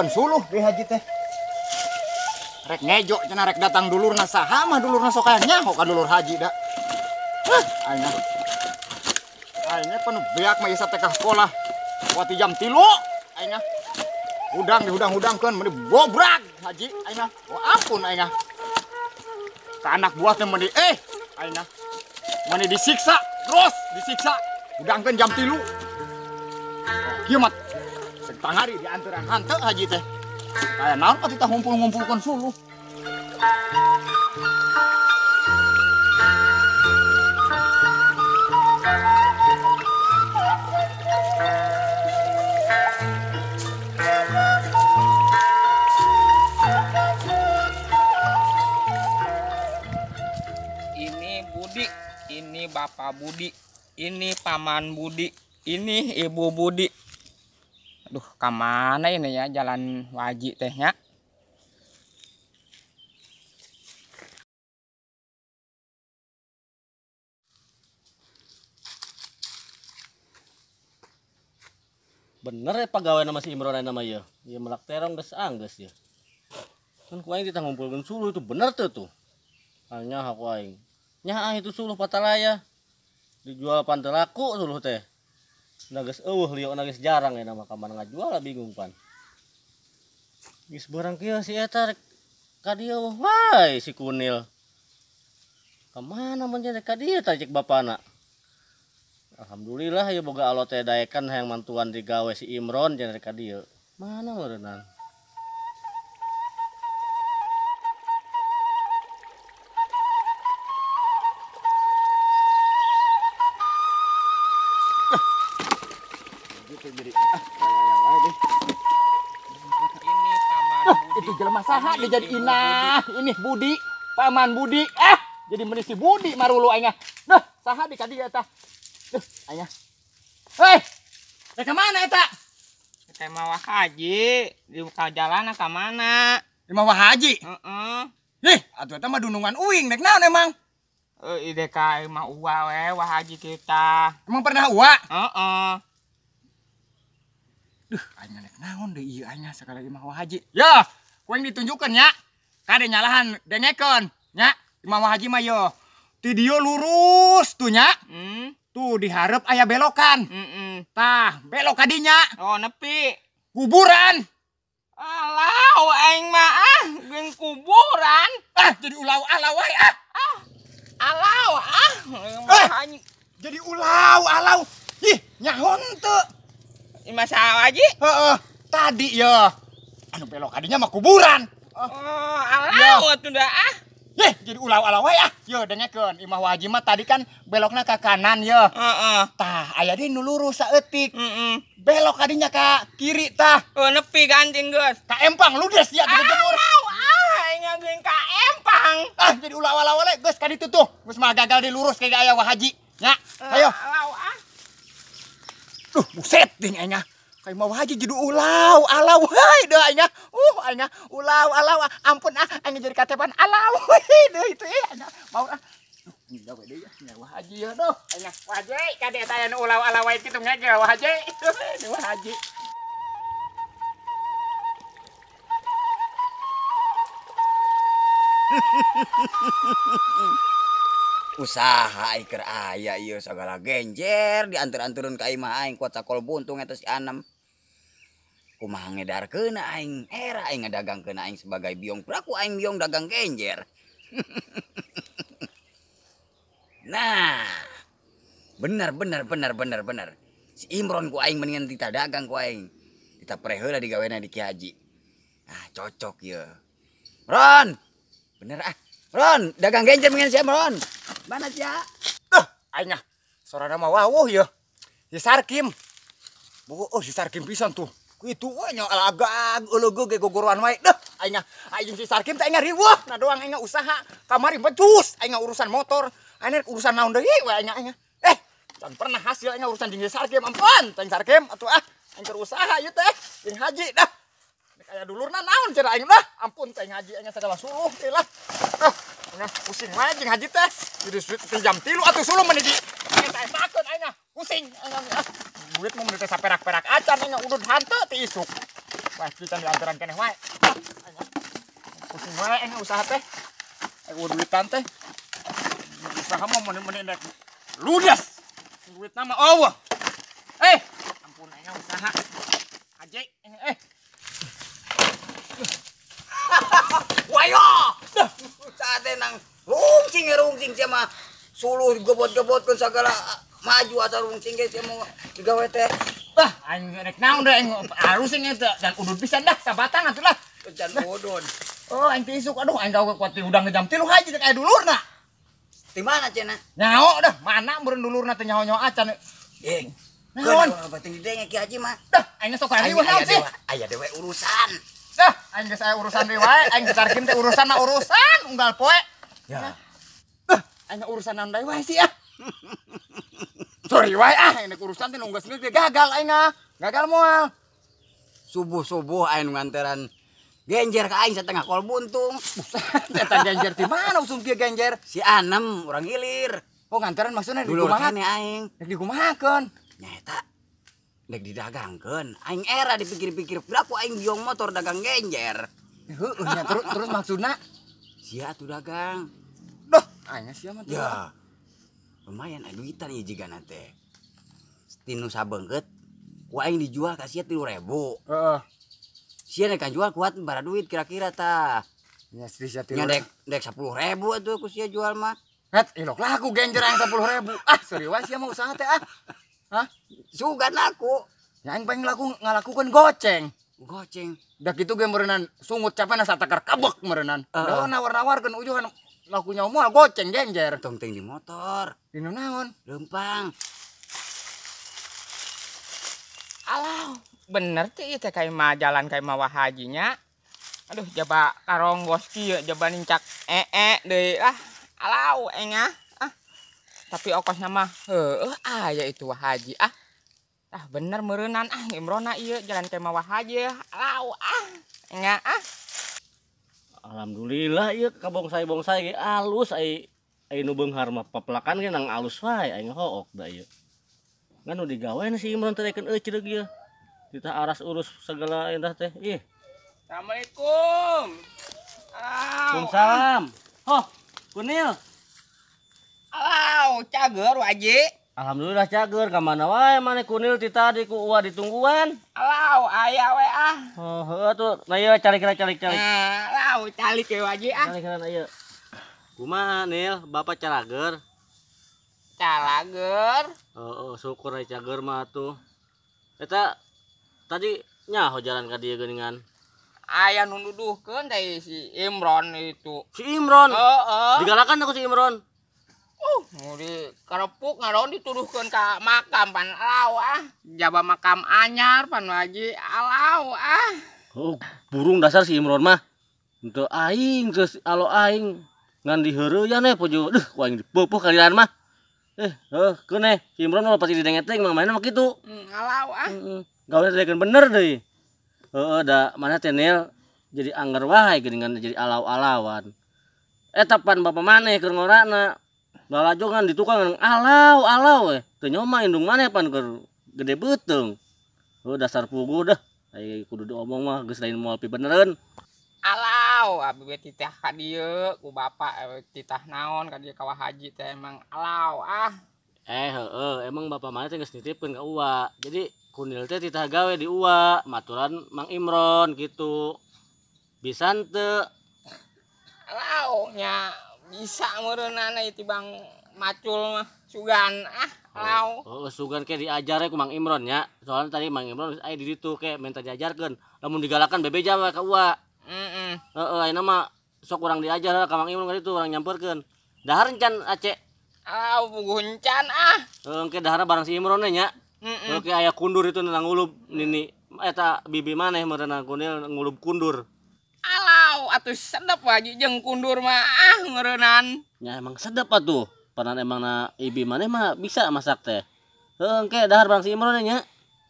ngumpulkeun suluh di haji teh. Rek ngejo cenah rek datang dulurna saha mah dulurna sok aya nyaho ka dulur haji da. Aina. Aina penuh beak mah ieu teh ka sekolah. Wati jam 3 aina. Udang dihudang-hudangkeun meni bobrak haji aina. Oh ampun aina. Ka anak buah teh meni aina. Meni disiksa, terus disiksa. Udangkeun jam 3. Kiamat. Setangari di anturan hanteu haji teh. Kayak naon atuh tah ngumpul-ngumpulkeun suluh. Ini Budi, ini Bapak Budi, ini Paman Budi, ini Ibu Budi. Aduh, kemana ini ya jalan Waji tehnya? Bener ya pegawai nama si Imron nama ya. Ya melak terong geus anggeus ya. Kan ku aing kita ngumpulkeun suluh itu bener tuh. Hanya aku aing. Nya itu suluh patalaya. Dijual pan teu laku suluh teh. Da geus eueuh liokna geus jarang ya nama ka mana ngajual bingung pan. Geus barang kieu si eta rek ka dieu wae si Kunil. Ka mana mun rek ka dieu tah cek bapana. Alhamdulillah ya boga Allah teh daekan hayang mantuan digawe si Imron cenah rek ka dieu. Mana meureunana? Ini Paman Budi. Itu jelema saha Ini dijadiin Ibu ini Budi, Paman Budi. Jadi meni si Budi marulu aing. Duh, saha di ka dieu tah? Duh, aing. Hei. Rek ka mana eta? Kita mau haji di jalan ke mana? Di mah haji. Heeh. Ih, atuh eta mah dunungan uing rek naon emang? Ide ka mah uwa we wah haji kita. Emang pernah uak? Heeh. Duh, aing rek naon deui ieu aing sakali imah haji. Ya, kuing ditunjukkeun nya. Kade nyalahan dengekeun nya. Imah haji mah yo. Ti dieu lurus tuh nya. Tuh dihareup aya belokan. Tah, belok ka dinya. Oh, nepi. Kuburan. Alau aing mah geun kuburan. Jadi ulau-alau wae Alau haji. Jadi ulau-alau. Ih, nyaho teu? Imah saha haji? Heeh, tadi ya. Anu belok ka dinya mah kuburan. Oh, alau atuh da Jadi ulau-alau wae Yo dengekeun, imah haji mah tadi kan belokna ka kanan ya. Heeh. Tah, aya deui nu lurus saeutik. Heeh. Belok ka dinya ka kiri tah. Oh, nepi ganting geus. Ka empang ludes ya di jemur. Aing geun ka empang. Jadi ulau-alau we geus ka ditu tuh. Geus mah gagal dilurus kayak aya haji. Nya, ayo. Alau Duh, buset ding aing. Kayak mau haji jadi ulau-alau. Hai deuh aing. Aing ulau-alau. Ampun aing jadi katepan alau. Deuh itu aing. Mau Nggak we deui nyawa haji ya doh. Aing haji kade eta aya nu ulau-alau wae kitu ngege haji. Deui haji. Usaha iker aya ieu sagala genjer diantur-anturun ka imah aing kuat sakol buntung eta si Anem. Kumaha ngedarkeun aing era aing ngadagangkeun aing sebagai biong praku aing biong dagang genjer. Nah, bener. Si Imron ku aing mendingan kita dagang ku aing. Kita pre heula digawena di Ki Haji. Cocok ya. Ron. Bener Ron, dagang genjer mendingan si Imron. Mana sia? Aing sorana mah wawuh ya. Si Sarkim. Si Sarkim pisan tuh. Itu we nya alagag euleug ge gogoroan wae. Aing si Sarkim teh aing riweuh. Nah doang aing usaha. Kamari becus aing urusan motor. Aing urusan naon deui we aing. Can pernah hasil aing urusan jeung si Sarkim ampun. Teng Sarkim atuh aing keur usaha ieu teh. Jeung haji dah. Nek aya dulurna naon cenah aing dah. Ampun teng haji aing sagala suluh teh lah. Pusing wae jeung haji teh. Jadi jam 3 atuh suluh meuni di eta sakeun aing pusing. Duit mah meuni teh saperak-perak acan aing udud hanteu ti isuk. Pasti kan diantaran keneh wae. Pusing wae ini usaha teh. Duitan teh. Usaha mah meni-meni nek ludas. Duit nama Allah. Ampun aing usaha. Aje Wayo. Saatnya nang rungsing sama suluh gebot-gebotkeun sagala maju asal rungsing ge mau digawe teh. Aing rek naon deh aing arusin eta dan udud pisan dah sabatan atuh lah. Can bodon. Aing teh isuk aduh aing gawe kuat udang jam 3 haji teh aya dulurna. Di mana cenah? Nyaho dah mana meureun dulurna teh nyaho-nyaho acan. Naon? Batin didenge Ki Haji mah. Dah aing sok ari weh naon sih? Aya dewe urusan. Dah aing geus aya urusan deui wae aing getarkeun teh urusan mah urusan unggal poe. Ya. Aing urusan naon deui wae sih ah. Sorry wae aing urusan teh nu geus gagal aing gagal moal. Subuh-subuh aing nganteran genjer ka aing setengah kol buntung. Eta genjer di mana usum kieu genjer? Si Anem urang gilir. Oh nganteran maksudnya di Dulur kumaha? kene aing. Dek di kumahakeun? Nyata dek didagangkeun. Aing era dipikir-pikir berapa aing giong motor dagang genjer. Heeh nya terus maksudna Sia atuh dagang. doh aing sia mah. Ya. Lumayan aya duitan ieu jigana teh. Tinu sabeungkeut ku aing dijual ka sia 3.000. Heeh. Sia nek jual kuat bara duit kira-kira tah. Nya sia Nya dek 10.000 atuh ku sia jual mah. Het, ilok laku genjer yang 10.000. Sorry wae sia mah usaha teh Hah? Sugan aku. Ya aing pengen ngalakukeun goceng. Goceng. Da kitu ge meureunnan sungut capena satakar kabek meureunnan. Da nawar-nawarkeun ujuhan lakunya moal goceng genjer. Tong teng di motor. Dinu naon? Lempang. Alah, bener teh ieu teh kayak mah jalan kayak mah hajinya. Aduh, jaba karonggos kieu jaba nincak deui alau engah. Tapi okosna mah heueuh aya itu haji bener meureunnan Imrona ieu jalan kayak mah haji alau engah Alhamdulillah ieu ka bongsai-bongsai ge alus ai nu beunghar mah papelakan ge nang alus wae aing hook da ieu. Ngan nu digawean si Imron teh dekeun ceureuh ieu. Kita aras urus segala endah teh. Ih. Assalamualaikum. Waalaikumsalam. Oh, Kunil. Alau, cager waji. Alhamdulillah cager ka mana wae maneh Kunil ti tadi ku uwa ditungguan. Alau, aya we Oh, heuh tuh. Nah ieu calik. Alau, calik we waji Calik ieu. Kumaha Nil, Bapak calager? Calager. Oh, syukur aya cager mah atuh. Eta tadi nyaho jalan ka dieu geuningan. Aya nu nuduhkeun dari si Imron itu. Si Imron. Heeh. Digalakan aku si Imron. Mau di kerepuk ngaron dituduhkeun ka makam pan alau jaba makam anyar pan waji alau Oh, burung dasar si Imron mah. Untuk aing terus alo aing ngan diheureuyan pojo. Duh, ku aing dipeupuh kalian mah. Keuneh si Imron mah pasti didengeteng mah mainna mah kitu. Alau Gawe dekeun bener deui. Da mana teh Nil jadi anggar wae geuningan jadi alau-alawan. Eta pan bapa maneh keur ngorana. Lalajongan di tukang alau we. Teu nyoma indung maneh pan keur gede beuteung. Dasar puguh dah. Ai kudu diomong mah geus lain moal pi benereun. alau abi we titah ka dieu ku bapak titah naon ka dieu ka haji teh emang alau Emang bapak maneh teh geus nitipkeun ka uwa. Jadi Kunil teh titah gawe di uwa, maturan Mang Imron gitu. Bisa teu? alau nya bisa meureunana ieu tibang macul mah sugan alau. Sugan ke diajar ku Mang Imron nya. Soalnya tadi Mang Imron aya di ditu ke minta diajarkeun. Lamun digalakan bebeja we ka uwa. Ayeuna mah sok urang diajar ka Mang Imron ka ditu urang nyampeurkeun. Dahar encan Aceh. Alau puguh encan Engke dahar barang si Imron nya. Oke aya kundur itu nang ngulub nini eta bibi maneh meureunna Kunil ngulub kundur. Alau atuh sedep waji jeung kundur mah meureunnan. Ya emang sedep atuh. Panan emang na ibi maneh mah bisa masak teh. Engke dahar barang si Imron nya.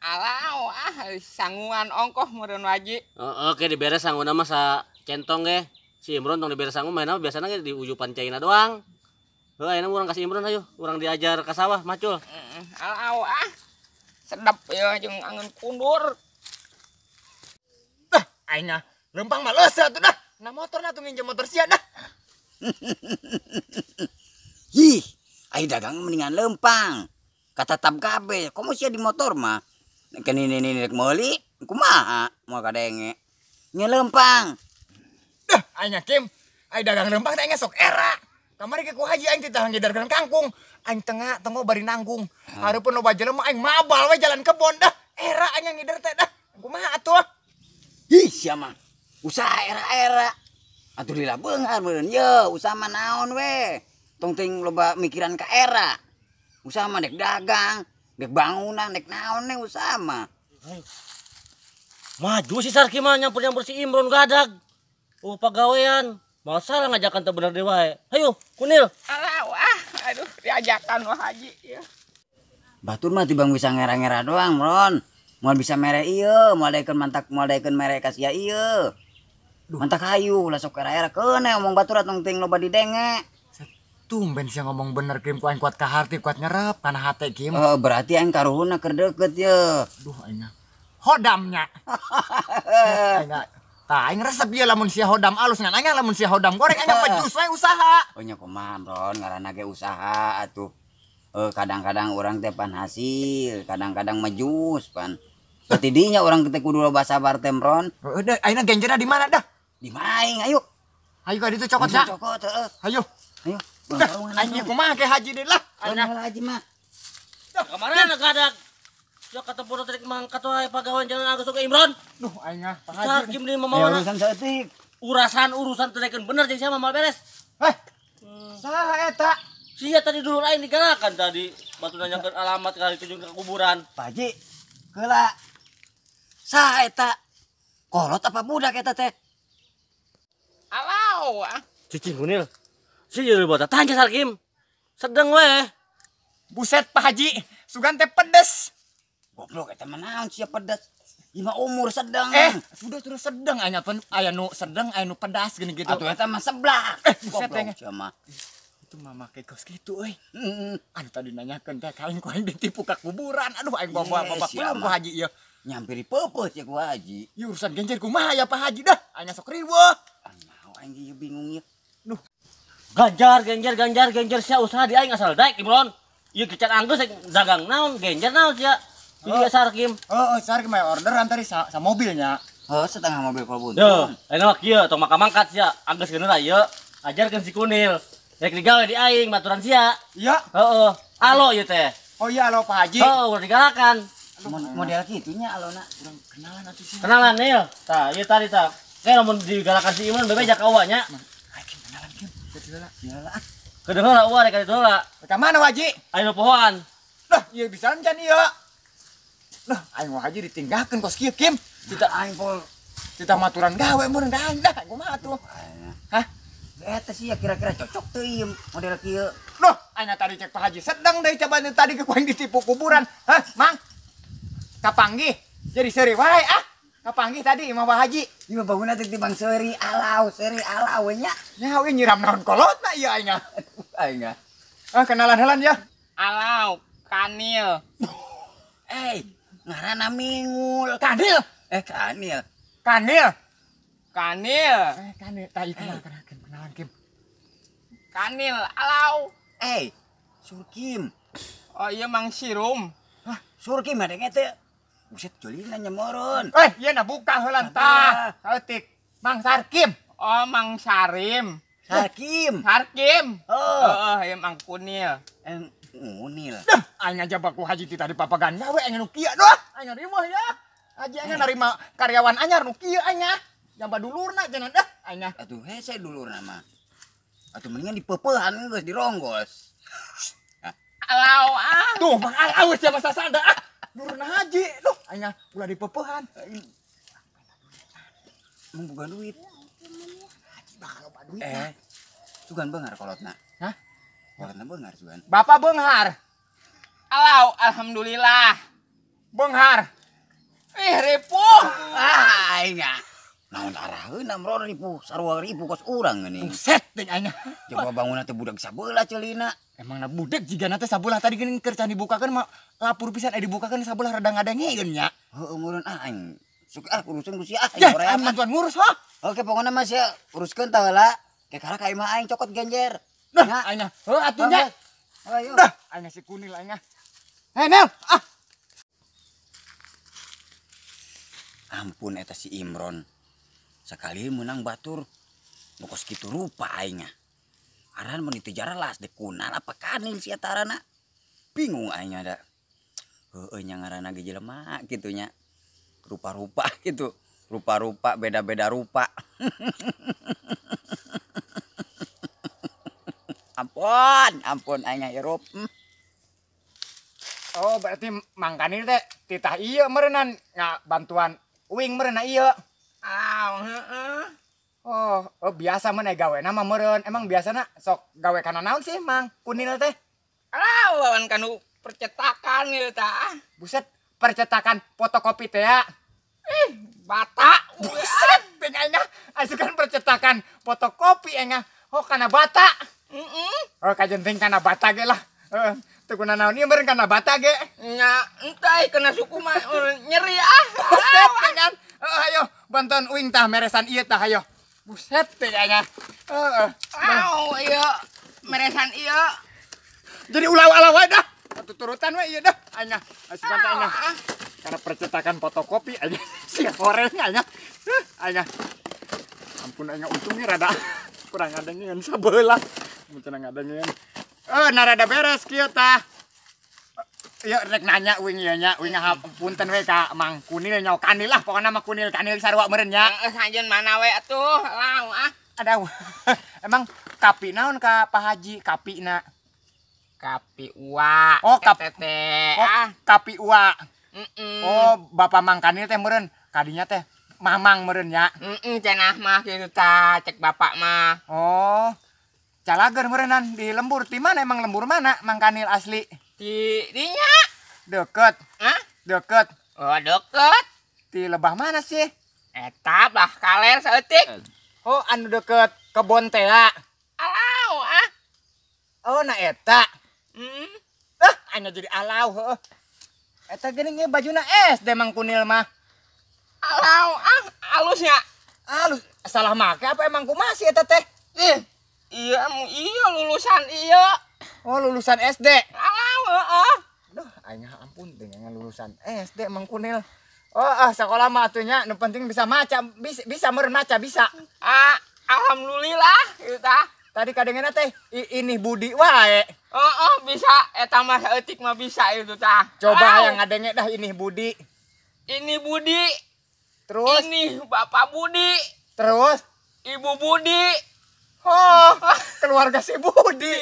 Alau sanguan ongkoh meureun waji. Oke diberes sangguna mah sa centong ge. Si Imron tong diberes sangu mainna biasana ge di ujupan caina doang. Ayeuna urang kasih Imron ayo, urang diajar ka sawah macul. Alau sedep ya jeung angin kundur. aingnya lempang males tuh dah. Nah motor na tuh nginjem motor sia dah. Ih, ai dagang mendingan lempang. Kata tab kabe, komo sia di motor mah. Kan ini rek meuli, kumaha mau kadenge. Nya lempang. Dah, aingnya Kim, aing dagang lempang teh sok era. Kamari ke ku haji aing teh ngedarkeun kangkung. Aing tengah bari nanggung. Hareupeun loba jelema aing mabal we jalan kebon dah. Era aing ngider teh dah. Kumaha atuh? Ih, sia mah. Usaha era-era. Atuh lila beungar meureun ye, usaha mah naon we. Tong ting loba mikiran ka era. Usaha mah dek dagang, dek bangunan, dek naon nih usaha mah. Maju si Sarki mah nyamper si Imron gadag. Oh pagawean. Masalah ngajakan teu bener deui wae. Hayu, Kunil. Alau aduh diajakan wah haji ya. Batur mah tibang bisa ngera-ngera doang, Ron. Moal bisa mere ieu, moal daekeun mere ka sia ieu. Mantak hayu, lah sok era-era keuna omong batur atong ting loba didenge. Tumben sih ngomong bener Kim, ku aing kuat ka harti, kuat nyerep kana hate Kim. Berarti aing karuhuna keur deukeut ye. Duh aingnya. Hodamnya. Aingnya. Tah aing resep ieu lamun sia hodam alus ngan aing lamun sia hodam goreng aing pejus we usaha. Oh nya kumaha, Ron, ngaranna ge usaha atuh. Kadang-kadang orang teh pan hasil, kadang-kadang majus pan. Setidinya orang teh kudu loba sabar teh, Ron. Udah, ayeuna genjerna di mana dah? Di maing, ayo. Ayo ka ditu cokot sa. Cokot, heeh. Ayo. Ayo. Udah, aing kumaha ke haji deui lah. Ayeuna haji mah. Kamarana gadag. Ya kata pura tadi mangkat wae pagawean jangan agus ke Imron. Duh aing Pak Haji. Sarki meni mamawana. Urusan saeutik. Urusan terekeun bener jeung sia mah mal beres. Saha eta? Sia tadi dulu aing digalakan tadi. Batu nanyakeun alamat kali tunjuk ke kuburan. Pak Haji, heula. Saha eta? Kolot apa budak eta teh? Alau Cicing Kunil. Si jadi buat tanya Sarkim. Sedang weh. Buset Pak Haji, sugan teh pedes. Goblok eta mah naon sia pedas. Ima umur sedang. Sudah terus sedang aya nu sedang aya nu pedas gini gitu. Atuh eta mah seblak. Buset teh. Goblok sia mah. Itu mah make kos kitu euy. Anu tadi nanyakeun teh kain ku aing ditipu ka kuburan. Aduh aing babak Sia belum ku mah. Haji ieu. Nyampiri peupeuh sia ku Haji. Ieu urusan genjer kumaha ya Pak Haji dah. Aing sok riweuh. Naon aing ieu bingung ieu. Ganjar sia usaha di aing asal daek Imron. Ieu kican anggeus dagang naon genjar naon sia. Iya Sarkim. Oh, sareng mah orderan tadi sa mobilnya. Setengah mobil kolbun. Yo, enak mah kieu tong mangkat sia anggeus geuneuh lah ieu. Ajarkeun si Kunil. Rek digawe di aing maturan sia. Iya. Heeh. Alo ieu teh. Oh iya halo Pak Haji. Heeh, udah digalakan. Model kitunya alona. Urang kenalan atuh sih. Kenalan Nil. Tah, ieu tadi tah. Kayak lamun digalakan si Imron bebe jak awa nya. Aing kenalan Kim. Heula. Iyalah. Kedengeun ulah rek kali heula. Ka mana Haji? Aya nu pohoan. Lah, ieu bisa can ieu. Lah, aing mah Haji ditinggalkeun kos kieu Kim. Kita aing pol. Kita maturan gawe mun dah dah kumaha tuh. Hah? Eta sih ya kira-kira cocok tuh ieu model kieu. Loh, aing tadi cek Pak Haji sedang deui coba tadi ke kuing ditipu kuburan. Hah, Mang? Kapanggih. Jadi seuri wae ah. Kapanggih tadi Imam Pak Haji. Ieu bangunna teh tibang seuri alau nya. Ya we nyiram naon kolotna ieu aing. Aing. Kenalan heula ya. Alau Kanil. Ngaranna Mingul. Kanil. Kanil. Kanil. Kanil. Kanil. Tadi kenalan Kim. Kanil alau. Surkim. Oh iya Mang Sirum. Hah, Surkim ada teh. Buset jolina nyemoron. Ieu na buka heula tah. Saeutik. Mang Sarkim. Oh Mang Sarim. Sarkim. Sarkim. Oh. Iya Mang Kunil. Unil. Aing aja baku Haji ti tadi papagan gawe aing nu kieu doh. Aing riweuh ya. Haji aing narima karyawan anyar nu kieu aing. Jamba dulurna cenah dah aing. Atuh hese dulurna mah. Atuh mendingan dipeupehan geus dironggos. Alau Tuh, Mang Aus ya masa sanda. Dulurna Haji. Duh, aing ulah dipeupehan. Mun boga duit. Haji bakal loba duit. Sugan beungar kolotna. Hah? Kolotna beungar sugan. Bapak Beunghar. Alau alhamdulillah. Beunghar. Ripuh. Aing. Naon araheun amron ribu sarua ribu kos urang geuning. Set ting aing. Coba bangunna teh budak sabeula ceulina. Emang na budak jigana teh sabelah tadi geuning keur can dibukakeun mah lapur pisan dibukakeun sabelah rada ngadengeun nya. Heueuh meureun aing Sok urusan ku sia Ya, Korea. aing bantuan ngurus ha. Oke, pokoknya mas ya uruskan tah heula. Kayak kalah ka imah aing cokot genjer. Dah, Ya. aing heuh atuh nya. Ayo. Dah, aing si kunil aing. Nel, ah. Ampun eta si Imron. Sekali menang batur. Mokos kitu rupa aing. Aran mun itu jaralas dek kunal apa kanil si atarana. Bingung aing ada. Heueuh nya ngaranna ge jelema kitu nya. Rupa-rupa gitu. Rupa-rupa beda-beda rupa. Ampun aing hirup. Oh, berarti Mang Kanil teh titah ieu meureunnan bantuan uing meureunna ieu. Alau, heeh. Oh, biasa mah gawena mah meureun. Emang biasana sok gawe kana naon sih Mang Kunil teh? Alau, lawan kanu percetakan ieu tah. Buset, percetakan fotokopi teh ya. Bata. Buset, ting aing asukan percetakan fotokopi aing. Oh, kana bata. Oh, kajenting kana bata ge lah. Teu kuna naon ieu meureun kana bata ge. Nya, entah kena suku mah nyeri ah. Buset, ting an. Ayo bantuan uing tah meresan ieu tah ayo. Buset, ting aing. Alau, ieu meresan ieu. Jadi ulah-ulah wae dah. Tuturutan we ieu dah. Aing asukan teh aing. Karena percetakan fotokopi aja si goreng aja. Aing. Ampun aing untungnya rada kurang ngadengeun sabeula. Mun ngadengeun. Narada beres kieu tah. Ieu rek nanya uing ieu nya, uing punten we ka Mang Kunil nya Kanil lah, pokona mah Kunil Kanil sarua meureun nya. Sajen mana we atuh, lau ah. Ada emang kapi naon ka Pak Haji kapina? Kapi uwa. Oh, tete. Oh, kapi uwa. Oh, Oh, Bapak Mang Kanil teh meureun, kadinya teh Mamang meureun nya. cenah mah kitu tah, cek bapak mah. Oh, calager meureunan di lembur. Di mana emang lembur mana Mang Kanil asli? Di dinya. Deket, Hah? deket. Oh, deket. Di lebah mana sih? Eta bah kaler saeutik. Oh, anu deket kebon teh ya. Alau ah. Oh, na eta. Hmm. Anya jadi alau heuh. Eta geuning ge bajuna SD Mang Kunil mah. Alau ah, alusnya. Lu salah make apa emang kumaha sih eta teh? Iya lulusan iya. Oh, lulusan SD. Alau heeh. Aduh, anya ampun dengan lulusan SD Mang Kunil. Oh, sekolah mah atunya nu penting bisa maca, bisa meureun maca bisa. Ah, alhamdulillah kitu tah. Tadi kadengena teh ini Budi wae. Heeh, bisa eta mah saeutik mah bisa itu tah. Coba yang ngadenge dah ini Budi. Ini Budi. Terus Ini Bapak Budi. terus Ibu Budi. oh, keluarga si Budi.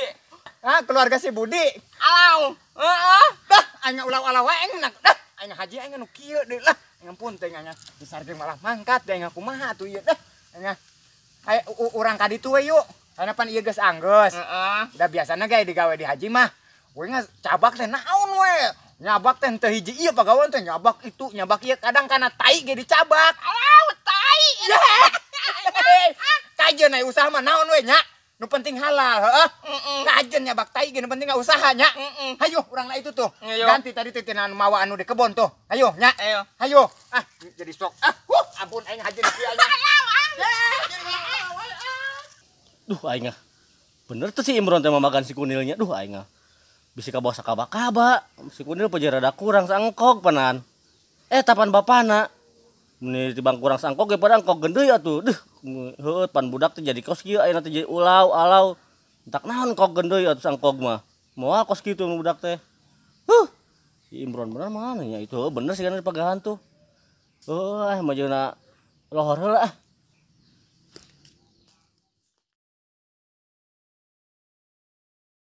Keluarga si Budi. Alau. Heeh. Dah, anya ulah-ulah wae enak. Dah, anya haji anya nu kieu deui lah. Ngampun teh nya. Besar ge malah mangkat teh kumaha atuh ieu dah. Anya aya urang ka ditu we yuk. Karena pan ieu geus anggeus. Heeh. Da biasana ge digawe di haji mah. We cabak teh naon we? Nyabak teh teu hiji ieu pagawean teh nyabak itu, nyabak ieu kadang kana tai ge dicabak. Alau tai. Kajeun aya usaha mah naon we nya? Nu penting halal, heeh. Kajeun nyabak tai ge nu penting usaha nya. Hayo urang lah itu tuh. Ayo. Ganti tadi teh anu mawa anu di kebon tuh. Hayo nya. Ayo. Hayo. Jadi sok. Ampun aing hajeun kieu nya. Duh aing ah. Bener tuh si Imron teh mamagan si Kunilnya. Duh aing ah. Bisi kabawa sakaba-kaba. Si Kunil pajak rada kurang sangkog panan. Tapan bapana. Mun tibang kurang sangkog ge pada angkog gendeuy atuh. Duh, heueuh pan budak teh jadi kos kieu ayeuna teh jadi ulau alau. Entak naon kog gendeuy atuh sangkog mah. Moal kos kitu budak teh. Si Imron bener mana nya itu bener sih kan pagahan tuh. Majeuna lohor heula ah.